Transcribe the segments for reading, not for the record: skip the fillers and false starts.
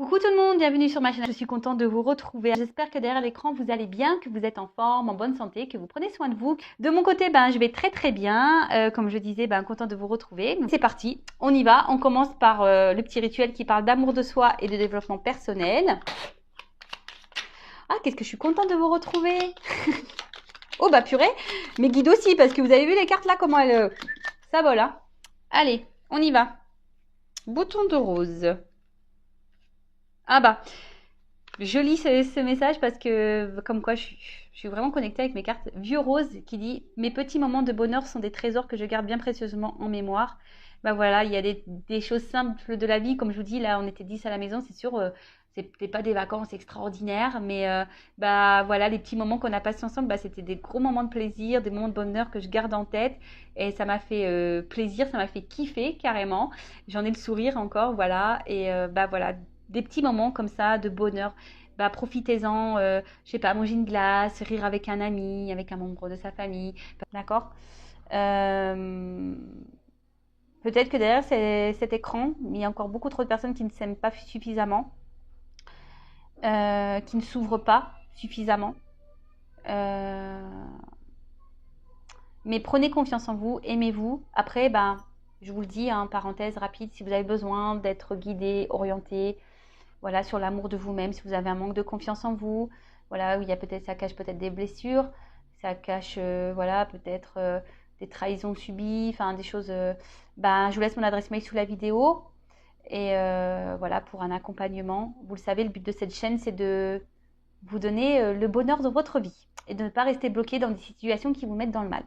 Coucou tout le monde, bienvenue sur ma chaîne. Je suis contente de vous retrouver. J'espère que derrière l'écran vous allez bien, que vous êtes en forme, en bonne santé, que vous prenez soin de vous. De mon côté, je vais très bien. Comme je disais, contente de vous retrouver. C'est parti, on y va. On commence par le petit rituel qui parle d'amour de soi et de développement personnel. Ah, qu'est-ce que je suis contente de vous retrouver. Oh bah purée, mes guides aussi, parce que vous avez vu les cartes là, comment elles... ça vole, hein. Allez, on y va. Bouton de rose. Ah bah, je lis ce message parce que, comme quoi, je suis vraiment connectée avec mes cartes. Vieux Rose qui dit « Mes petits moments de bonheur sont des trésors que je garde bien précieusement en mémoire. » Bah voilà, il y a des choses simples de la vie. Comme je vous dis, là, on était 10 à la maison. C'est sûr, c'était pas des vacances extraordinaires. Mais voilà, les petits moments qu'on a passés ensemble, c'était des gros moments de plaisir, des moments de bonheur que je garde en tête. Et ça m'a fait plaisir, ça m'a fait kiffer carrément. J'en ai le sourire encore, voilà. Et voilà, des petits moments comme ça de bonheur. Profitez-en, je sais pas, manger une glace, rire avec un ami, avec un membre de sa famille, d'accord. euh, Peut-être que derrière cet écran, il y a encore beaucoup trop de personnes qui ne s'aiment pas suffisamment, qui ne s'ouvrent pas suffisamment. Mais prenez confiance en vous, aimez-vous. Après, je vous le dis, hein, parenthèse rapide, si vous avez besoin d'être guidé, orienté, voilà, sur l'amour de vous-même, si vous avez un manque de confiance en vous, voilà, où il y a peut-être, ça cache peut-être des blessures, ça cache, voilà, peut-être des trahisons subies, enfin des choses. Je vous laisse mon adresse mail sous la vidéo et voilà, pour un accompagnement. Vous le savez, le but de cette chaîne, c'est de vous donner le bonheur de votre vie et de ne pas rester bloqué dans des situations qui vous mettent dans le mal.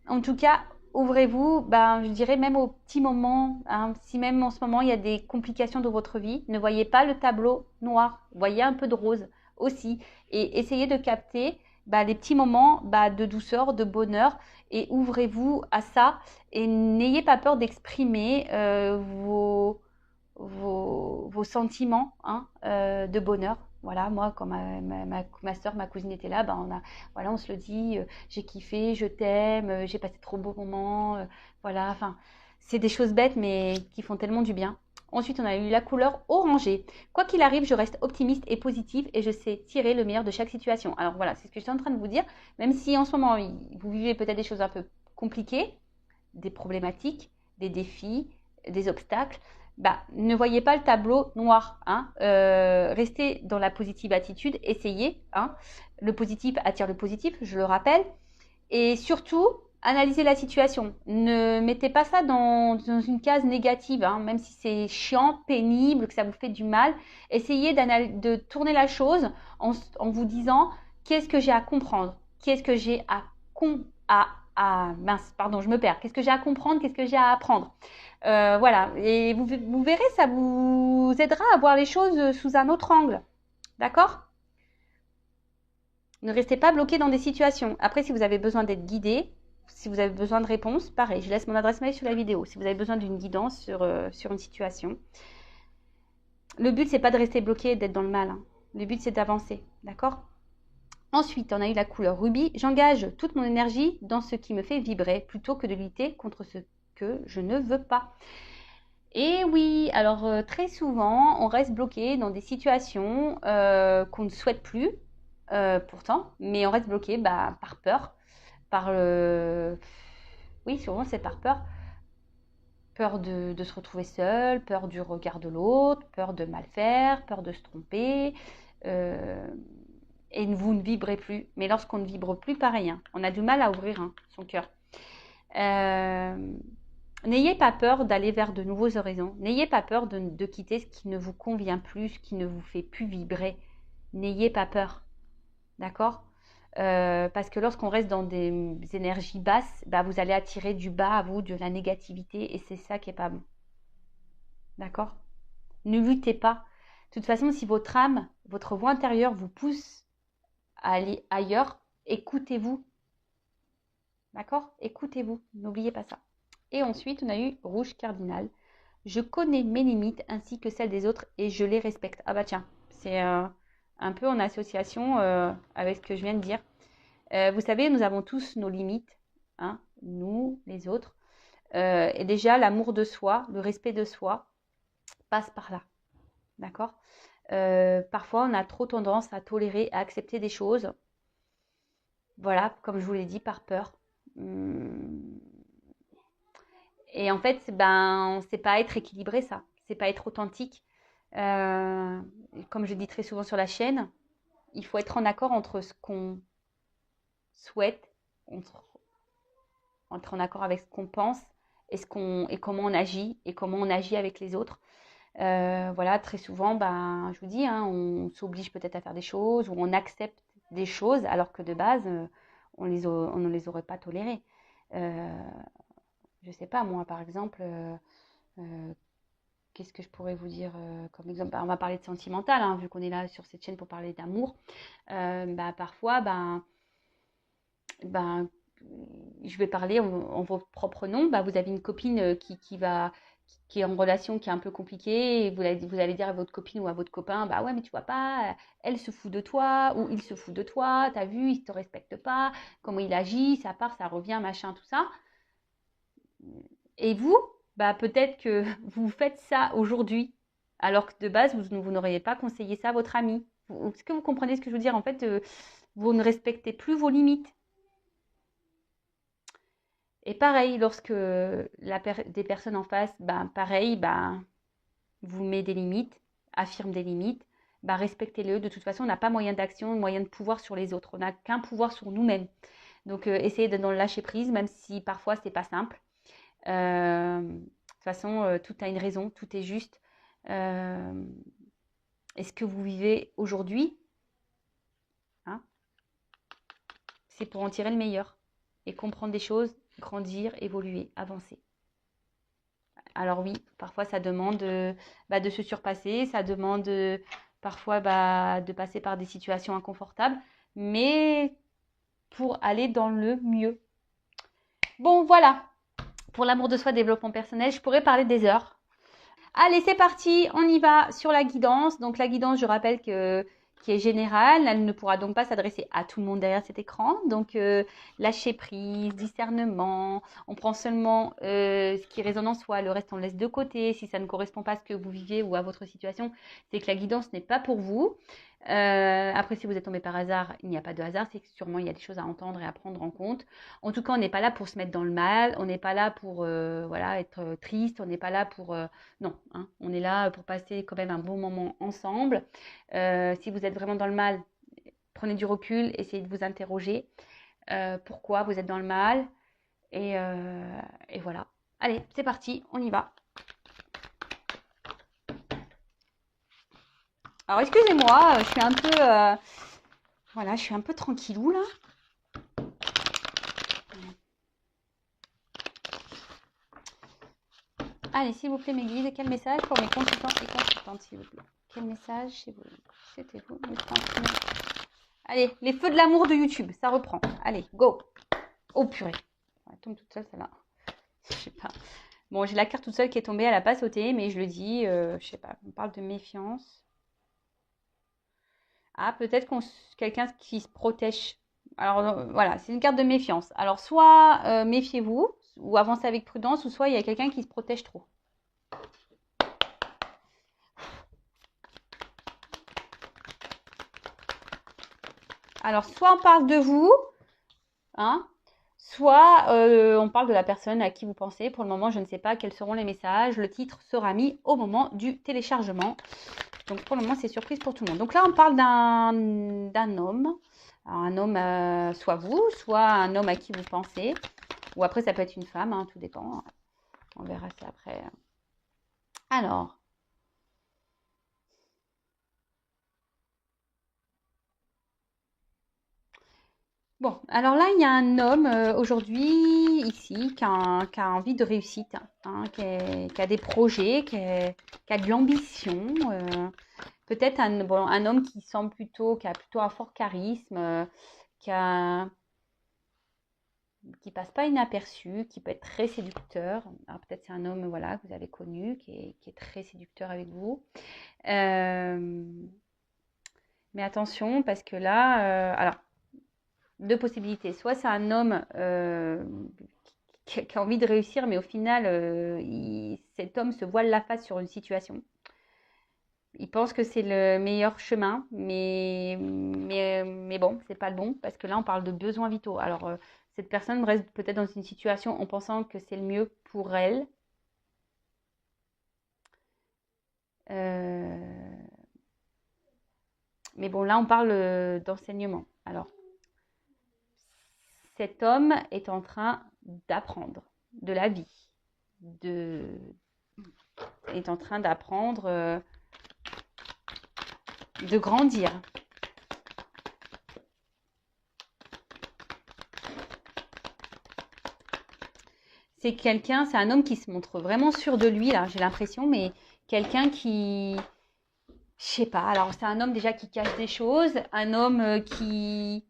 En tout cas, ouvrez-vous, je dirais même aux petits moments, hein, si même en ce moment il y a des complications dans votre vie, ne voyez pas le tableau noir, voyez un peu de rose aussi et essayez de capter les petits moments de douceur, de bonheur et ouvrez-vous à ça et n'ayez pas peur d'exprimer vos sentiments, hein, de bonheur. Voilà, moi, quand ma soeur, ma cousine était là, on se le dit, j'ai kiffé, je t'aime, j'ai passé trop beaux moments, voilà, enfin, c'est des choses bêtes, mais qui font tellement du bien. Ensuite, on a eu la couleur orangée. Quoi qu'il arrive, je reste optimiste et positive et je sais tirer le meilleur de chaque situation. Alors voilà, c'est ce que je suis en train de vous dire. Même si en ce moment, vous vivez peut-être des choses un peu compliquées, des problématiques, des défis, des obstacles, ne voyez pas le tableau noir. Hein. Restez dans la positive attitude, essayez. Hein. Le positif attire le positif, je le rappelle. Et surtout, analysez la situation. Ne mettez pas ça dans une case négative, hein, même si c'est chiant, pénible, que ça vous fait du mal. Essayez de tourner la chose en vous disant qu'est-ce que j'ai à comprendre, qu'est-ce que j'ai mince, pardon, je me perds. Qu'est-ce que j'ai à comprendre, qu'est-ce que j'ai à apprendre. Voilà, et vous verrez, ça vous aidera à voir les choses sous un autre angle. D'accord? Ne restez pas bloqué dans des situations. Après, si vous avez besoin d'être guidé, si vous avez besoin de réponses, pareil, je laisse mon adresse mail sous la vidéo. Si vous avez besoin d'une guidance sur une situation. Le but, c'est pas de rester bloqué et d'être dans le mal. Hein. Le but, c'est d'avancer. D'accord? Ensuite, on a eu la couleur rubis. J'engage toute mon énergie dans ce qui me fait vibrer plutôt que de lutter contre ce que je ne veux pas. Et oui, alors très souvent, on reste bloqué dans des situations qu'on ne souhaite plus, pourtant, mais on reste bloqué par peur, oui, souvent c'est par peur. Peur de se retrouver seul, peur du regard de l'autre, peur de mal faire, peur de se tromper. Et vous ne vibrez plus. Mais lorsqu'on ne vibre plus, pareil, hein, on a du mal à ouvrir son cœur. N'ayez pas peur d'aller vers de nouveaux horizons. N'ayez pas peur de quitter ce qui ne vous convient plus, ce qui ne vous fait plus vibrer. N'ayez pas peur. D'accord? Parce que lorsqu'on reste dans des énergies basses, vous allez attirer du bas à vous, de la négativité, et c'est ça qui n'est pas bon. D'accord? Ne luttez pas. De toute façon, si votre âme, votre voix intérieure vous pousse à aller ailleurs, écoutez-vous. D'accord? Écoutez-vous. N'oubliez pas ça. Et ensuite, on a eu rouge cardinal. Je connais mes limites ainsi que celles des autres et je les respecte. Ah tiens, c'est un peu en association avec ce que je viens de dire. Vous savez, nous avons tous nos limites, hein, nous, les autres. Et déjà, l'amour de soi, le respect de soi, passe par là. D'accord? Parfois, on a trop tendance à tolérer, à accepter des choses. Voilà, comme je vous l'ai dit, par peur. Et en fait, ben, c'est pas être équilibré, ça. C'est pas être authentique. Comme je dis très souvent sur la chaîne, il faut être en accord entre ce qu'on souhaite, entre en accord avec ce qu'on pense et comment on agit et comment on agit avec les autres. Voilà, très souvent, ben, je vous dis, hein, on s'oblige peut-être à faire des choses ou on accepte des choses alors que de base, on ne les aurait pas tolérées. Je sais pas, moi, par exemple, qu'est-ce que je pourrais vous dire comme exemple? On va parler de sentimental, hein, vu qu'on est là sur cette chaîne pour parler d'amour. Bah, parfois, ben, je vais parler en votre propre nom. Bah, vous avez une copine qui est en relation, qui est un peu compliquée, et vous allez dire à votre copine ou à votre copain, bah ouais, mais tu vois pas, elle se fout de toi, ou il se fout de toi, t'as vu, il te respecte pas, comment il agit, ça part, ça revient, machin, tout ça. Et vous, bah peut-être que vous faites ça aujourd'hui, alors que de base, vous n'auriez pas conseillé ça à votre ami. Est-ce que vous comprenez ce que je veux dire? En fait, vous ne respectez plus vos limites. Et pareil, lorsque des personnes en face, ben, pareil, ben, vous met des limites, affirme des limites, ben, respectez-le. De toute façon, on n'a pas moyen d'action, moyen de pouvoir sur les autres. On n'a qu'un pouvoir sur nous-mêmes. Donc, essayez d'être dans le lâcher prise, même si parfois, c'est pas simple. De toute façon, tout a une raison, tout est juste. Est-ce que vous vivez aujourd'hui, hein, c'est pour en tirer le meilleur et comprendre des choses, grandir, évoluer, avancer. Alors oui, parfois ça demande de se surpasser, ça demande parfois de passer par des situations inconfortables, mais pour aller dans le mieux. Bon, voilà, pour l'amour de soi, développement personnel, je pourrais parler des heures. Allez, c'est parti, on y va sur la guidance. Donc la guidance, je rappelle qui est générale, elle ne pourra donc pas s'adresser à tout le monde derrière cet écran. Donc lâcher prise, discernement, on prend seulement ce qui résonne en soi, le reste on laisse de côté. Si ça ne correspond pas à ce que vous vivez ou à votre situation, c'est que la guidance n'est pas pour vous. Après, si vous êtes tombé par hasard, il n'y a pas de hasard, c'est que sûrement il y a des choses à entendre et à prendre en compte. En tout cas, on n'est pas là pour se mettre dans le mal, on n'est pas là pour voilà, être triste, on n'est pas là pour... non, hein, on est là pour passer quand même un bon moment ensemble. Si vous êtes vraiment dans le mal, prenez du recul, essayez de vous interroger. Pourquoi vous êtes dans le mal et voilà. Allez, c'est parti, on y va. Alors, excusez-moi, je suis un peu... voilà, je suis un peu tranquillou, là. Allez, s'il vous plaît, mes guides, quel message pour mes consultants et consultantes, s'il vous plaît? Quel message souhaitez-vous me transmettre? Allez, les feux de l'amour de YouTube, ça reprend. Allez, go. Oh purée. Elle tombe toute seule, celle-là. Je sais pas. Bon, j'ai la carte toute seule qui est tombée, elle n'a pas sauté, mais je le dis, je sais pas, on parle de méfiance. Ah, peut-être quelqu'un qui se protège. Alors voilà, c'est une carte de méfiance. Alors soit méfiez-vous, ou avancez avec prudence, ou soit il y a quelqu'un qui se protège trop. Alors soit on parle de vous, hein, soit on parle de la personne à qui vous pensez. Pour le moment, je ne sais pas quels seront les messages. Le titre sera mis au moment du téléchargement. Donc pour le moment, c'est surprise pour tout le monde. Donc là, on parle d'un homme. Alors, un homme, soit vous, soit un homme à qui vous pensez. Ou après, ça peut être une femme, hein, tout dépend. On verra ça après. Alors. Bon, alors là, il y a un homme aujourd'hui, ici, qui a envie de réussite, hein, qui a des projets, qui a de l'ambition. Peut-être un homme qui a plutôt un fort charisme, qui a, qui passe pas inaperçu, qui peut être très séducteur. Alors peut-être c'est un homme voilà, que vous avez connu, qui est très séducteur avec vous. Mais attention, parce que là, alors, deux possibilités. Soit c'est un homme qui a envie de réussir, mais au final, cet homme se voile la face sur une situation. Il pense que c'est le meilleur chemin, mais bon, c'est pas le bon, parce que là, on parle de besoins vitaux. Alors, cette personne reste peut-être dans une situation en pensant que c'est le mieux pour elle. Mais bon, là, on parle d'enseignement. Alors, cet homme est en train d'apprendre de la vie, est en train d'apprendre, de grandir. C'est quelqu'un, c'est un homme qui se montre vraiment sûr de lui, là, j'ai l'impression, mais quelqu'un qui, je sais pas, alors c'est un homme déjà qui cache des choses, un homme qui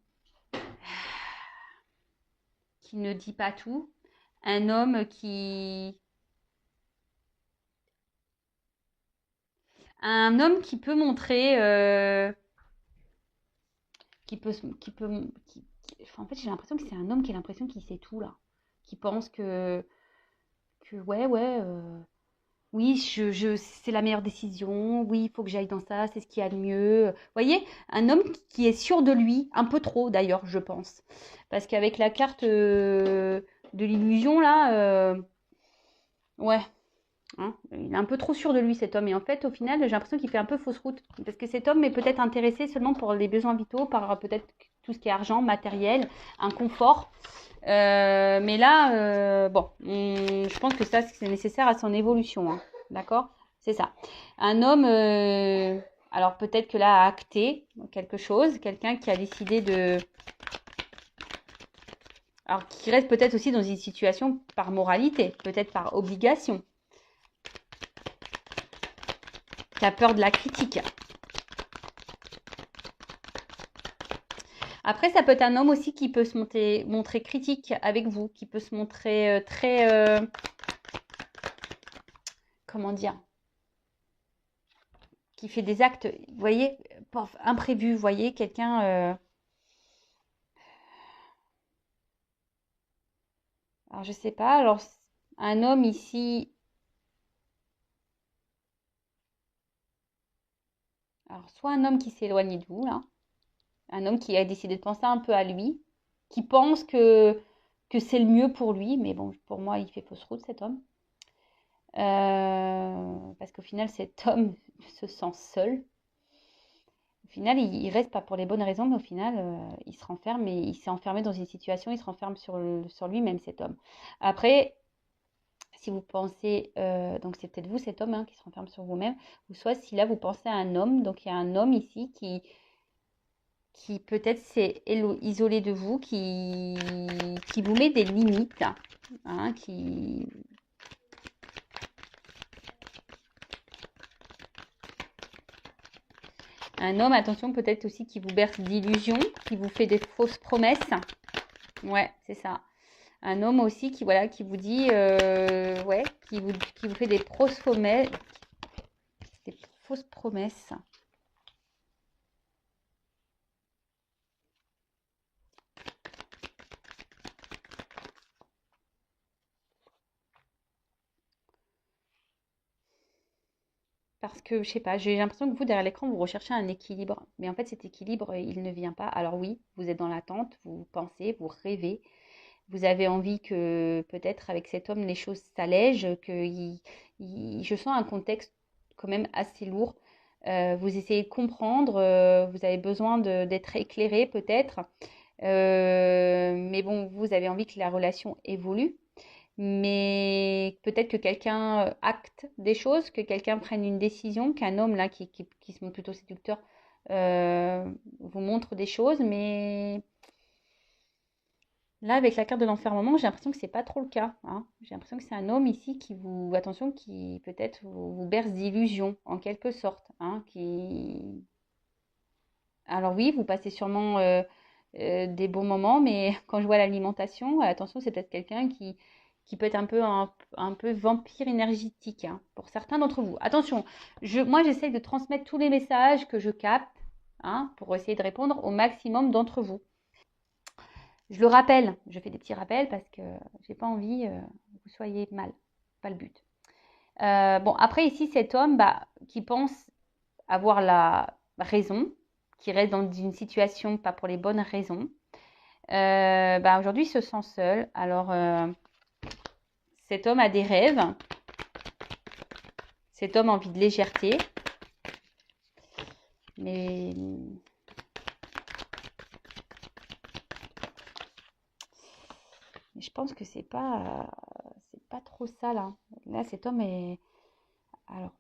ne dit pas tout, un homme qui peut montrer, enfin, en fait, j'ai l'impression que c'est un homme qui a l'impression qu'il sait tout là, qui pense que ouais, oui, c'est la meilleure décision, oui, il faut que j'aille dans ça, c'est ce qu'il y a de mieux. Vous voyez, un homme qui est sûr de lui, un peu trop d'ailleurs, je pense, parce qu'avec la carte de l'illusion là, ouais. Hein, il est un peu trop sûr de lui cet homme et en fait au final j'ai l'impression qu'il fait un peu fausse route parce que cet homme est peut-être intéressé seulement pour les besoins vitaux, par peut-être tout ce qui est argent, matériel, un confort. Mais là, bon, je pense que ça c'est nécessaire à son évolution, hein, d'accord? C'est ça. Un homme, alors peut-être que là a acté quelque chose, quelqu'un qui a décidé de... Alors qui reste peut-être aussi dans une situation par moralité, peut-être par obligation. Qui a peur de la critique. Après, ça peut être un homme aussi qui peut se montrer critique avec vous, qui peut se montrer très... comment dire? Qui fait des actes, vous voyez, imprévus, vous voyez, quelqu'un... alors, je sais pas, alors, un homme ici... Alors, soit un homme qui s'est éloigné de vous, là, un homme qui a décidé de penser un peu à lui, qui pense que c'est le mieux pour lui, mais bon, pour moi, il fait fausse route, cet homme. Parce qu'au final, cet homme se sent seul. Au final, il reste pas pour les bonnes raisons, mais au final, il se renferme et il s'est enfermé dans une situation, il se renferme sur lui-même, cet homme. Après, si vous pensez, donc c'est peut-être vous, cet homme, hein, qui se renferme sur vous-même, ou soit si là, vous pensez à un homme, donc il y a un homme ici qui peut-être s'est isolé de vous, qui vous met des limites, hein, un homme, attention, peut-être aussi qui vous berce d'illusions, qui vous fait des fausses promesses. Ouais, c'est ça. Un homme aussi qui, voilà, qui vous dit, ouais, qui vous fait des fausses promesses. Des fausses promesses. Parce que, je sais pas, j'ai l'impression que vous, derrière l'écran, vous recherchez un équilibre. Mais en fait, cet équilibre, il ne vient pas. Alors oui, vous êtes dans l'attente, vous pensez, vous rêvez. Vous avez envie que peut-être avec cet homme, les choses s'allègent, je sens un contexte quand même assez lourd. Vous essayez de comprendre, vous avez besoin d'être éclairé peut-être. Mais bon, vous avez envie que la relation évolue. Mais peut-être que quelqu'un acte des choses, que quelqu'un prenne une décision, qu'un homme là qui se montre plutôt séducteur vous montre des choses, mais là, avec la carte de l'enfermement, j'ai l'impression que c'est pas trop le cas, hein. J'ai l'impression que c'est un homme ici qui vous, attention, qui peut-être vous berce d'illusions, en quelque sorte, hein, qui... Alors oui, vous passez sûrement des bons moments, mais quand je vois l'alimentation, attention, c'est peut-être quelqu'un qui peut être un peu vampire énergétique, hein, pour certains d'entre vous. Attention, moi, j'essaye de transmettre tous les messages que je capte, hein, pour essayer de répondre au maximum d'entre vous. Je le rappelle, je fais des petits rappels parce que j'ai pas envie que vous soyez mal, pas le but. Bon, après ici, cet homme qui pense avoir la raison, qui reste dans une situation pas pour les bonnes raisons, aujourd'hui il se sent seul. Alors, cet homme a des rêves, cet homme a envie de légèreté, mais je pense que c'est pas trop ça là. Là, cet homme est... Alors,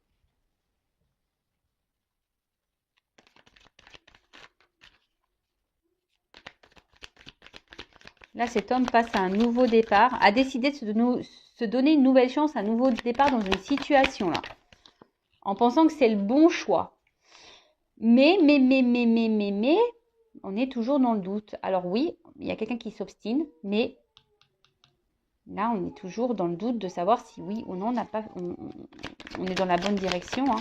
là, cet homme passe à un nouveau départ, a décidé de se donner une nouvelle chance, un nouveau départ dans une situation là, en pensant que c'est le bon choix. Mais, on est toujours dans le doute. Alors oui, il y a quelqu'un qui s'obstine, mais là, on est toujours dans le doute de savoir si oui ou non on est dans la bonne direction. Hein.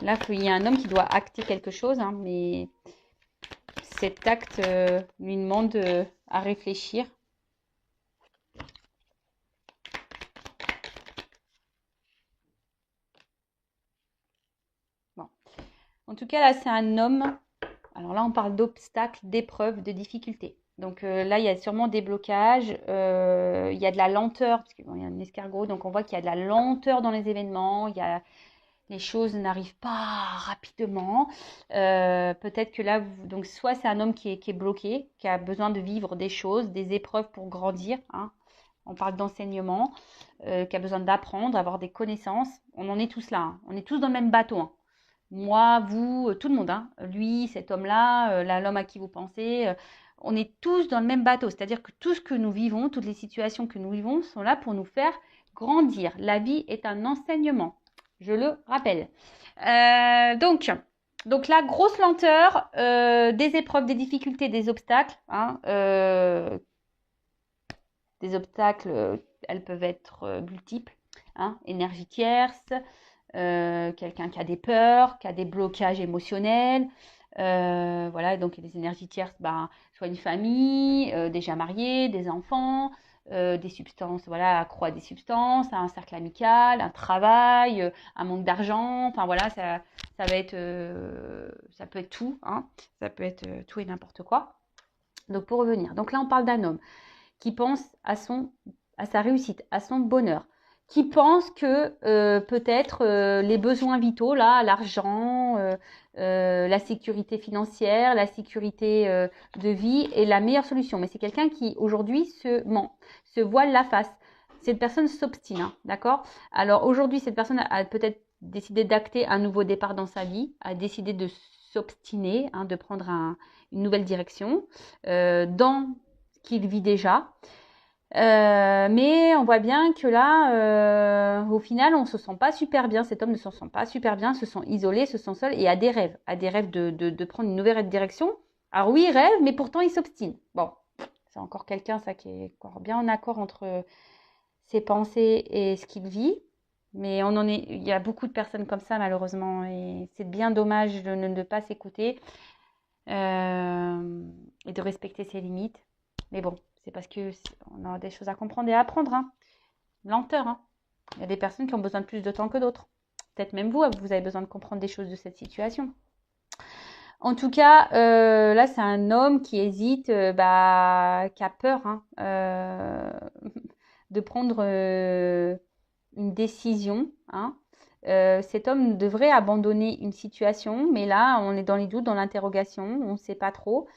Là, il y a un homme qui doit acter quelque chose, hein, mais cet acte lui demande à réfléchir. Bon. En tout cas, là, c'est un homme. Alors là, on parle d'obstacles, d'épreuves, de difficultés. Donc là, il y a sûrement des blocages. Il y a de la lenteur, parce qu'il y a un escargot. Donc on voit qu'il y a de la lenteur dans les événements. Les choses n'arrivent pas rapidement. Peut-être que là, donc soit c'est un homme qui est bloqué, qui a besoin de vivre des choses, des épreuves pour grandir. Hein. On parle d'enseignement, qui a besoin d'apprendre, avoir des connaissances. On en est tous là. Hein. On est tous dans le même bateau. Hein. Moi, vous, tout le monde. Hein. Lui, cet homme-là, l'homme à qui vous pensez. On est tous dans le même bateau. C'est-à-dire que tout ce que nous vivons, toutes les situations que nous vivons sont là pour nous faire grandir. La vie est un enseignement. Je le rappelle. Donc là, grosse lenteur, des épreuves, des difficultés, des obstacles. Hein, des obstacles, elles peuvent être multiples. Hein, énergie tierce, quelqu'un qui a des peurs, qui a des blocages émotionnels. Voilà, donc les énergies tierces, soit une famille, déjà mariée, des enfants. Des substances, voilà, accro à des substances, un cercle amical, un travail, un manque d'argent, enfin voilà, ça va être, ça peut être tout, hein, ça peut être tout et n'importe quoi. Donc pour revenir, donc là on parle d'un homme qui pense à sa réussite, à son bonheur, qui pense que peut-être les besoins vitaux, là, l'argent, la sécurité financière, la sécurité de vie est la meilleure solution. Mais c'est quelqu'un qui aujourd'hui se ment, se voile la face. Cette personne s'obstine, hein, d'accord? Alors aujourd'hui, cette personne a peut-être décidé d'acter un nouveau départ dans sa vie, a décidé de s'obstiner, hein, de prendre une nouvelle direction dans ce qu'il vit déjà. Mais on voit bien que là, au final, on se sent pas super bien. Cet homme ne se sent pas super bien, se sent isolé, se sent seul et a des rêves de prendre une nouvelle direction. Alors oui, il rêve, mais pourtant il s'obstine. Bon, c'est encore quelqu'un, ça, qui est encore bien en accord entre ses pensées et ce qu'il vit. Mais il y a beaucoup de personnes comme ça, malheureusement, et c'est bien dommage de ne pas s'écouter et de respecter ses limites. Mais bon, c'est parce qu'on a des choses à comprendre et à apprendre. Hein. Lenteur. Hein. Il y a des personnes qui ont besoin de plus de temps que d'autres. Peut-être même vous avez besoin de comprendre des choses de cette situation. En tout cas, là, c'est un homme qui hésite, qui a peur de prendre une décision. Hein. Cet homme devrait abandonner une situation, mais là, on est dans les doutes, dans l'interrogation, on ne sait pas trop.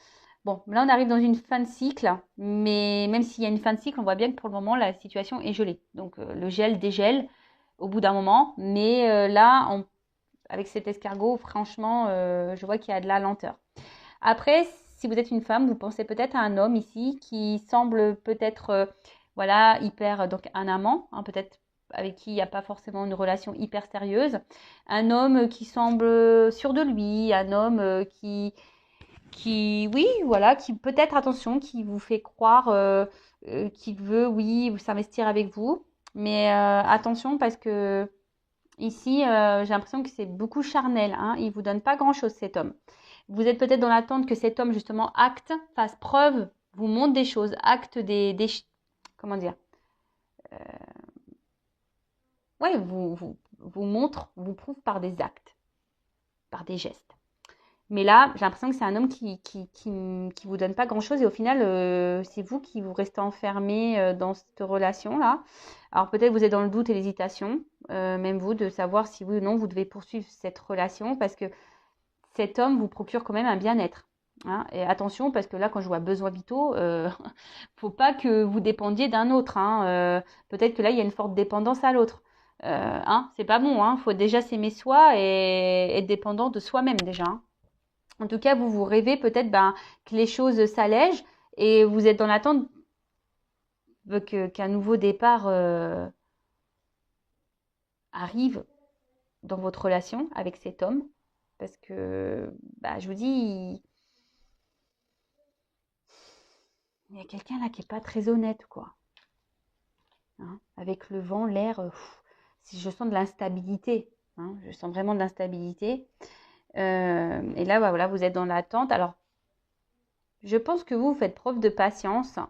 Bon, là, on arrive dans une fin de cycle, mais même s'il y a une fin de cycle, on voit bien que pour le moment, la situation est gelée. Donc, le gel dégèle au bout d'un moment, mais là, avec cet escargot, franchement, je vois qu'il y a de la lenteur. Après, si vous êtes une femme, vous pensez peut-être à un homme ici qui semble peut-être, hyper, donc un amant, hein, peut-être avec qui il n'y a pas forcément une relation hyper sérieuse. Un homme qui semble sûr de lui, un homme qui peut-être, attention, qui vous fait croire qu'il veut, oui, s'investir avec vous. Mais attention parce que Ici, j'ai l'impression que c'est beaucoup charnel, hein. Il ne vous donne pas grand-chose, cet homme. Vous êtes peut-être dans l'attente que cet homme, justement, acte, fasse preuve, vous montre des choses, acte comment dire? Ouais, vous montre, vous prouve par des actes, par des gestes. Mais là, j'ai l'impression que c'est un homme qui vous donne pas grand-chose et au final, c'est vous qui vous restez enfermé dans cette relation-là. Alors peut-être vous êtes dans le doute et l'hésitation, même vous, de savoir si oui ou non vous devez poursuivre cette relation parce que cet homme vous procure quand même un bien-être. Hein. Et attention, parce que là, quand je vois besoins vitaux, faut pas que vous dépendiez d'un autre. Hein. Peut-être que là, il y a une forte dépendance à l'autre. Hein, c'est pas bon. Hein. Faut déjà s'aimer soi et être dépendant de soi-même déjà. Hein. En tout cas, vous rêvez peut-être que les choses s'allègent et vous êtes dans l'attente qu'un nouveau départ arrive dans votre relation avec cet homme. Parce que, je vous dis, il y a quelqu'un là qui n'est pas très honnête, quoi. Hein. Avec le vent, l'air, si je sens de l'instabilité. Hein, je sens vraiment de l'instabilité. Et là, voilà, vous êtes dans l'attente. Alors, je pense que vous faites preuve de patience.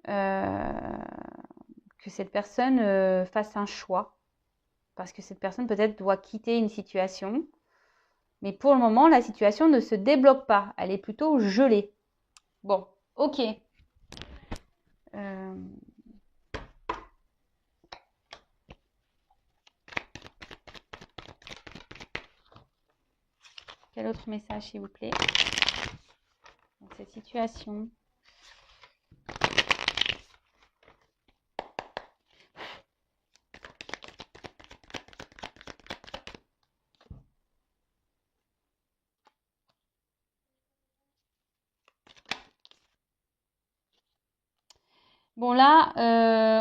Que cette personne fasse un choix. Parce que cette personne peut-être doit quitter une situation. Mais pour le moment, la situation ne se débloque pas. Elle est plutôt gelée. Bon, ok. Euh, Quel autre message, s'il vous plaît, dans cette situation? Bon là,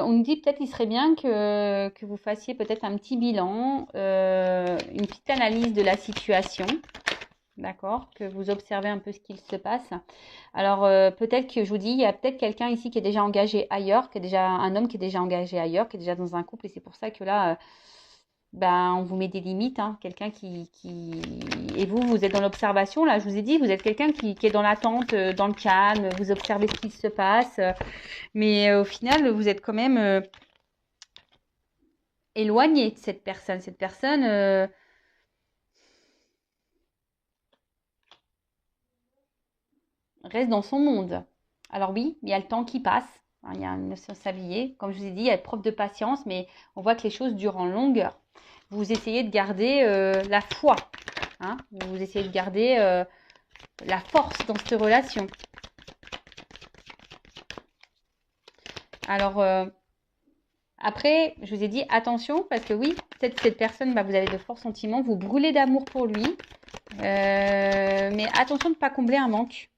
on nous dit peut-être qu'il serait bien que vous fassiez peut-être un petit bilan, une petite analyse de la situation, d'accord? Que vous observez un peu ce qu'il se passe. Alors peut-être que je vous dis, il y a peut-être quelqu'un ici qui est déjà engagé ailleurs, qui est déjà un homme qui est déjà engagé ailleurs, qui est déjà dans un couple, et c'est pour ça que là, on vous met des limites, hein. Quelqu'un Et vous êtes dans l'observation, là, je vous ai dit, vous êtes quelqu'un qui est dans l'attente, dans le calme, vous observez ce qui se passe. Mais au final, vous êtes quand même éloigné de cette personne. Cette personne reste dans son monde. Alors oui, il y a le temps qui passe. Hein, il y a une s'habiller. Comme je vous ai dit, il y a preuve de patience, mais on voit que les choses durent en longueur. Vous essayez de garder la foi. Hein, vous essayez de garder la force dans cette relation. Alors, après, je vous ai dit attention parce que oui, peut-être cette personne, vous avez de forts sentiments, vous brûlez d'amour pour lui. Mais attention de ne pas combler un manque.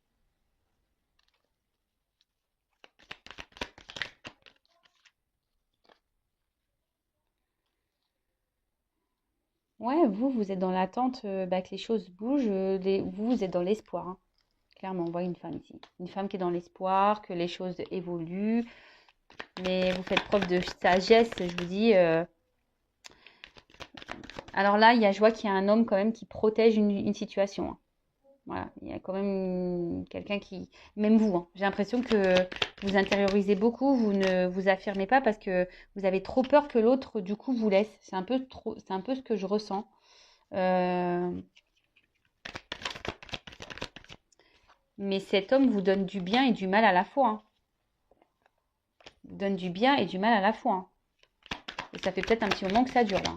Ouais, vous êtes dans l'attente que les choses bougent. Vous êtes dans l'espoir. Hein. Clairement, on voit une femme ici. Une femme qui est dans l'espoir, que les choses évoluent. Mais vous faites preuve de sagesse, je vous dis. Alors là, je vois qu'il y a un homme quand même qui protège une situation. Hein. Voilà, il y a quand même quelqu'un qui, même vous, hein, j'ai l'impression que vous intériorisez beaucoup, vous ne vous affirmez pas parce que vous avez trop peur que l'autre, du coup, vous laisse. C'est un peu trop, c'est un peu ce que je ressens. Euh, mais cet homme vous donne du bien et du mal à la fois. Hein. Vous donne du bien et du mal à la fois. Hein. Et ça fait peut-être un petit moment que ça dure là.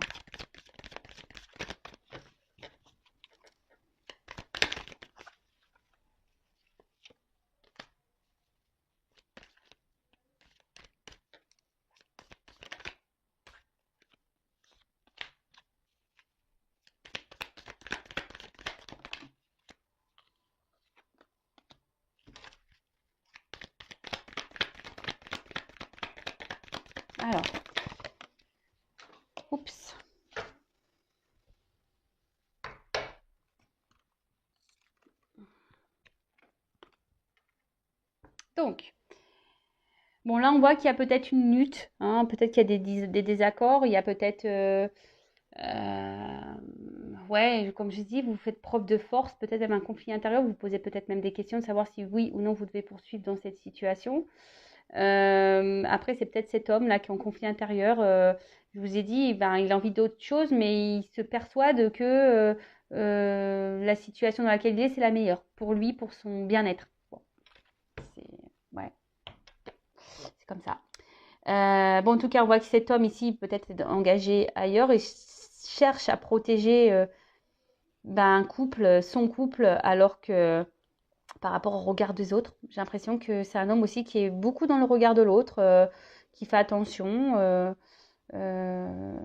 Alors, oups. Donc, bon là on voit qu'il y a peut-être une lutte, hein, peut-être qu'il y a des désaccords, il y a peut-être Ouais, comme je dis, vous faites preuve de force, peut-être même un conflit intérieur, vous posez peut-être même des questions de savoir si oui ou non vous devez poursuivre dans cette situation. Après, c'est peut-être cet homme-là qui est en conflit intérieur. Je vous ai dit, ben, il a envie d'autre chose, mais il se persuade que la situation dans laquelle il est, c'est la meilleure pour lui, pour son bien-être. Bon, c'est ouais, c'est comme ça. Bon, en tout cas, on voit que cet homme ici peut-être est engagé ailleurs et cherche à protéger ben, un couple, son couple, alors que par rapport au regard des autres, j'ai l'impression que c'est un homme aussi qui est beaucoup dans le regard de l'autre, qui fait attention. Euh,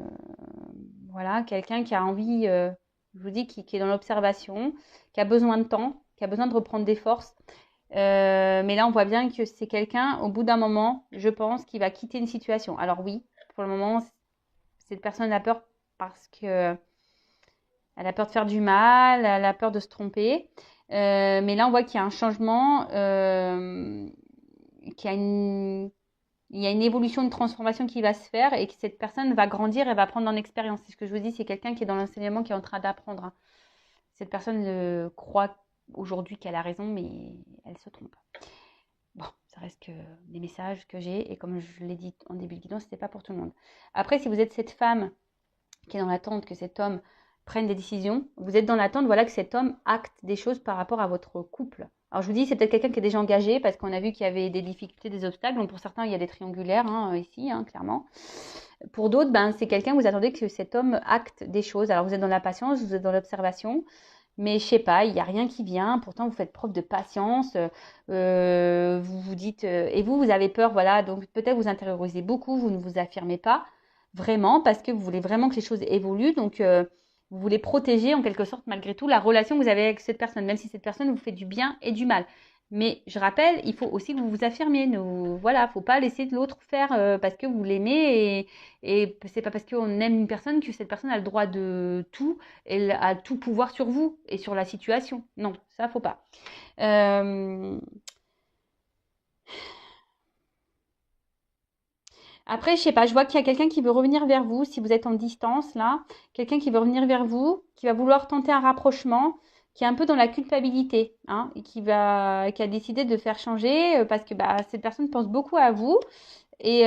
voilà, quelqu'un qui a envie, je vous dis, qui est dans l'observation, qui a besoin de temps, qui a besoin de reprendre des forces. Mais là, on voit bien que c'est quelqu'un, au bout d'un moment, je pense, qui va quitter une situation. Alors oui, pour le moment, cette personne a peur parce que elle a peur de faire du mal, elle a peur de se tromper. Mais là, on voit qu'il y a un changement, qu'il y a il y a une évolution, une transformation qui va se faire et que cette personne va grandir et va prendre en expérience. C'est ce que je vous dis, c'est quelqu'un qui est dans l'enseignement, qui est en train d'apprendre, hein. Cette personne croit aujourd'hui qu'elle a raison, mais elle se trompe. Bon, ça reste que des messages que j'ai et comme je l'ai dit en début de guidon, ce n'était pas pour tout le monde. Après, si vous êtes cette femme qui est dans l'attente que cet homme prenne des décisions, vous êtes dans l'attente, voilà, que cet homme acte des choses par rapport à votre couple. Alors je vous dis, c'est peut-être quelqu'un qui est déjà engagé parce qu'on a vu qu'il y avait des difficultés, des obstacles. Donc pour certains, il y a des triangulaires hein, ici, hein, clairement. Pour d'autres, ben, c'est quelqu'un, vous attendez que cet homme acte des choses. Alors vous êtes dans la patience, vous êtes dans l'observation. Mais je sais pas, il n'y a rien qui vient. Pourtant, vous faites preuve de patience. Vous vous dites, et vous avez peur, voilà. Donc peut-être vous intériorisez beaucoup, vous ne vous affirmez pas vraiment parce que vous voulez vraiment que les choses évoluent. Donc vous voulez protéger en quelque sorte malgré tout la relation que vous avez avec cette personne, même si cette personne vous fait du bien et du mal. Mais je rappelle, il faut aussi que vous vous affirmiez. Voilà, faut pas laisser l'autre faire parce que vous l'aimez et c'est pas parce qu'on aime une personne que cette personne a le droit de tout, elle a tout pouvoir sur vous et sur la situation. Non, ça faut pas. Après, je sais pas, je vois qu'il y a quelqu'un qui veut revenir vers vous, si vous êtes en distance là, quelqu'un qui veut revenir vers vous, qui va vouloir tenter un rapprochement, qui est un peu dans la culpabilité, hein, et qui a décidé de faire changer parce que bah, cette personne pense beaucoup à vous. Et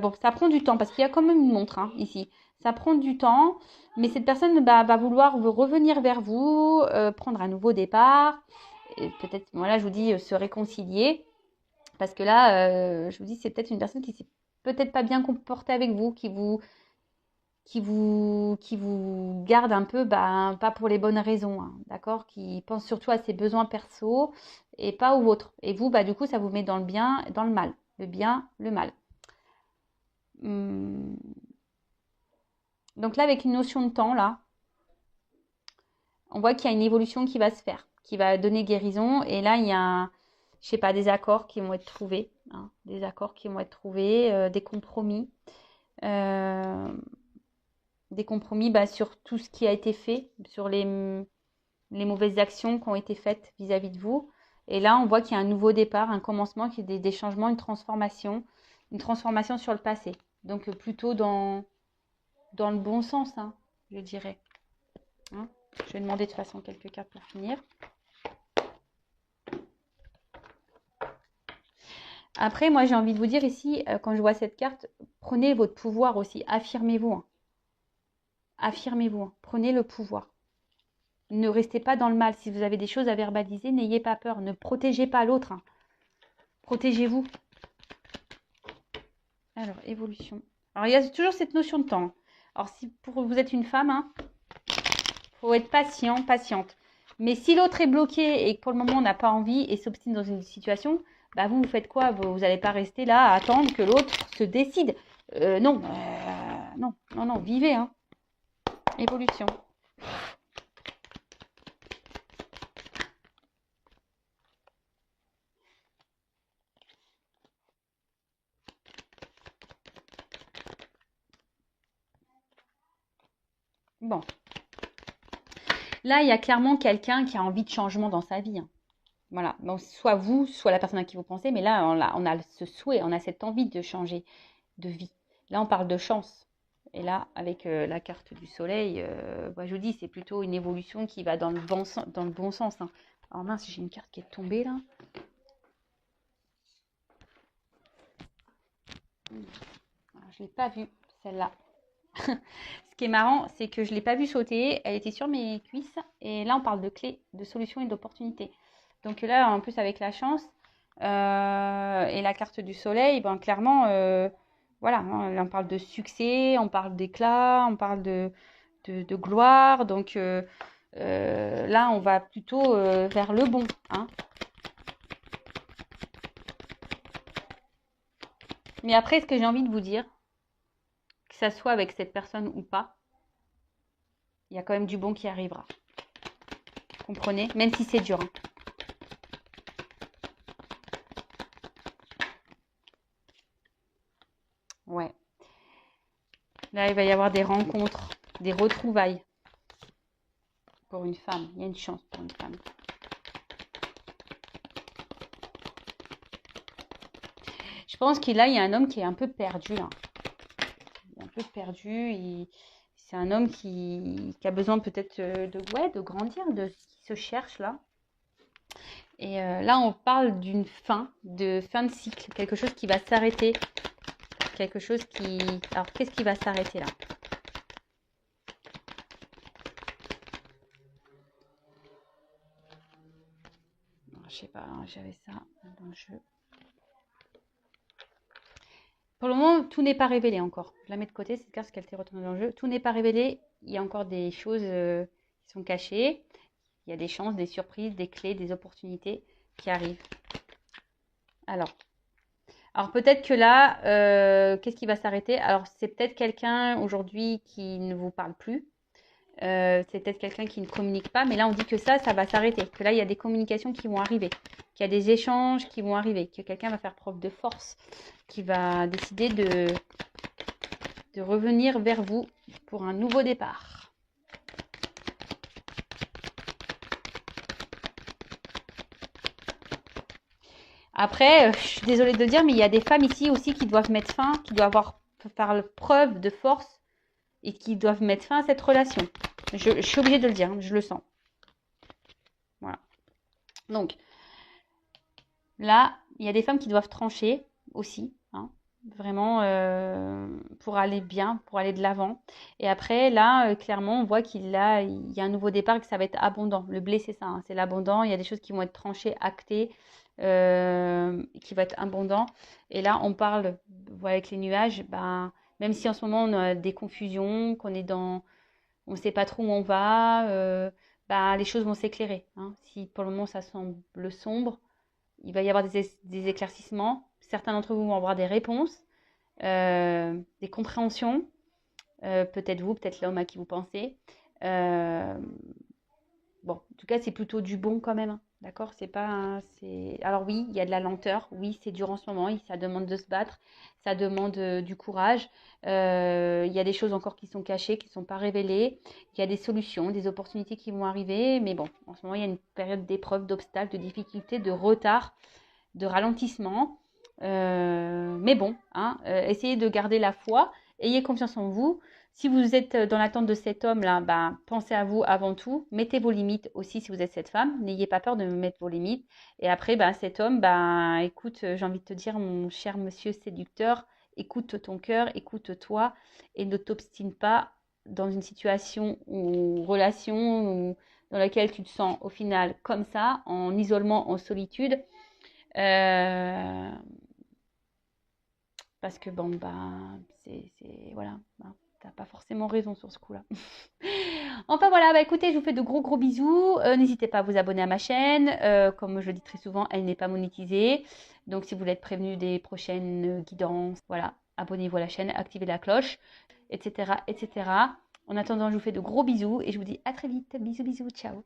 bon, ça prend du temps parce qu'il y a quand même une montre hein, ici. Ça prend du temps, mais cette personne bah, va vouloir revenir vers vous, prendre un nouveau départ, et peut-être, voilà, je vous dis, se réconcilier. Parce que là, je vous dis, c'est peut-être une personne qui s'est peut-être pas bien comportée avec vous, qui vous garde un peu, bah, pas pour les bonnes raisons, hein, d'accord? Qui pense surtout à ses besoins perso et pas aux vôtres. Et vous, bah, du coup, ça vous met dans le bien et dans le mal. Le bien, le mal. Hum. Donc là, avec une notion de temps, là, on voit qu'il y a une évolution qui va se faire, qui va donner guérison. Et là, il y a, je sais pas, des accords qui vont être trouvés, hein, des accords qui vont être trouvés, euh, des compromis bah, sur tout ce qui a été fait, sur les mauvaises actions qui ont été faites vis-à-vis de vous. Et là, on voit qu'il y a un nouveau départ, un commencement, qu'il y a des changements, une transformation sur le passé. Donc plutôt dans le bon sens, hein, je dirais. Hein, je vais demander de toute façon quelques cartes pour finir. Après, moi, j'ai envie de vous dire ici, quand je vois cette carte, prenez votre pouvoir aussi. Affirmez-vous. Hein. Affirmez-vous. Hein. Prenez le pouvoir. Ne restez pas dans le mal. Si vous avez des choses à verbaliser, n'ayez pas peur. Ne protégez pas l'autre. Hein. Protégez-vous. Alors, évolution. Alors, il y a toujours cette notion de temps. Alors, si vous êtes une femme, hein, faut être patient, patiente. Mais si l'autre est bloqué et que pour le moment on n'a pas envie et s'obstine dans une situation, bah vous faites quoi? Vous n'allez pas rester là à attendre que l'autre se décide. Non, non, non, non, vivez, hein. Évolution. Bon. Là, il y a clairement quelqu'un qui a envie de changement dans sa vie. Hein. Voilà. Bon, soit vous, soit la personne à qui vous pensez, mais là, on a ce souhait, on a cette envie de changer de vie. Là, on parle de chance. Et là, avec la carte du soleil, je vous dis, c'est plutôt une évolution qui va dans le bon sens. Hein. Alors mince, j'ai une carte qui est tombée là. Alors, je ne l'ai pas vue, celle-là. Ce qui est marrant, c'est que je ne l'ai pas vue sauter. Elle était sur mes cuisses. Et là, on parle de clés, de solutions et d'opportunités. Donc là, en plus, avec la chance et la carte du soleil, ben, clairement, voilà, là, on parle de succès, on parle d'éclat, on parle de gloire. Donc là, on va plutôt vers le bon. Hein. Mais après, ce que j'ai envie de vous dire, que ça soit avec cette personne ou pas, il y a quand même du bon qui arrivera. Comprenez? Même si c'est dur. Hein. Ouais. Là, il va y avoir des rencontres, des retrouvailles. Pour une femme. Il y a une chance pour une femme. Je pense qu'il y a un homme qui est un peu perdu là. Il est un peu perdu. C'est un homme qui a besoin peut-être de grandir, qui se cherche là. Et là, on parle d'une fin de cycle. Quelque chose qui va s'arrêter. Quelque chose qui... Alors, qu'est-ce qui va s'arrêter là? Je sais pas, j'avais ça dans le jeu. Pour le moment, tout n'est pas révélé encore. Je la mets de côté, cette carte, parce qu'elle était retournée dans le jeu. Tout n'est pas révélé. Il y a encore des choses qui sont cachées. Il y a des chances, des surprises, des clés, des opportunités qui arrivent. Alors peut-être que là, qu'est-ce qui va s'arrêter? Alors, c'est peut-être quelqu'un aujourd'hui qui ne vous parle plus. C'est peut-être quelqu'un qui ne communique pas, mais là on dit que ça va s'arrêter, que là il y a des communications qui vont arriver, qu'il y a des échanges qui vont arriver, que quelqu'un va faire preuve de force, qui va décider de revenir vers vous pour un nouveau départ. Après, je suis désolée de le dire, mais il y a des femmes ici aussi qui doivent mettre fin, qui doivent faire preuve de force et qui doivent mettre fin à cette relation. Je suis obligée de le dire, hein, je le sens. Voilà. Donc, là, il y a des femmes qui doivent trancher aussi, hein, vraiment pour aller bien, pour aller de l'avant. Et après, là, clairement, on voit qu'il y a un nouveau départ et que ça va être abondant. Le blé, c'est ça, hein, c'est l'abondant. Il y a des choses qui vont être tranchées, actées, qui vont être abondant. Et là, on parle, voilà, avec les nuages, ben, même si en ce moment, on a des confusions, qu'on est dans... On ne sait pas trop où on va, ben, les choses vont s'éclairer. Hein. Si pour le moment, ça semble sombre, il va y avoir des éclaircissements. Certains d'entre vous vont avoir des réponses, des compréhensions. Peut-être vous, peut-être l'homme à qui vous pensez. Bon, en tout cas, c'est plutôt du bon quand même. Hein. D'accord? C'est pas. Alors oui, il y a de la lenteur. Oui, c'est dur en ce moment. Ça demande de se battre. Ça demande du courage. Il y a des choses encore qui sont cachées, qui ne sont pas révélées. Il y a des solutions, des opportunités qui vont arriver. Mais bon, en ce moment, il y a une période d'épreuve, d'obstacles, de difficultés, de retard, de ralentissement. Mais bon, hein, essayez de garder la foi. Ayez confiance en vous. Si vous êtes dans l'attente de cet homme-là, ben, pensez à vous avant tout. Mettez vos limites aussi si vous êtes cette femme. N'ayez pas peur de mettre vos limites. Et après, ben, cet homme, ben, écoute, j'ai envie de te dire, mon cher monsieur séducteur, écoute ton cœur, écoute-toi et ne t'obstine pas dans une situation ou relation dans laquelle tu te sens au final comme ça, en isolement, en solitude. Parce que bon, ben, c'est voilà. Ben, t'as pas forcément raison sur ce coup-là. Enfin voilà, bah écoutez, je vous fais de gros bisous. N'hésitez pas à vous abonner à ma chaîne. Comme je le dis très souvent, elle n'est pas monétisée. Donc si vous voulez être prévenu des prochaines guidances, voilà, abonnez-vous à la chaîne, activez la cloche, etc. En attendant, je vous fais de gros bisous et je vous dis à très vite. Bisous, ciao.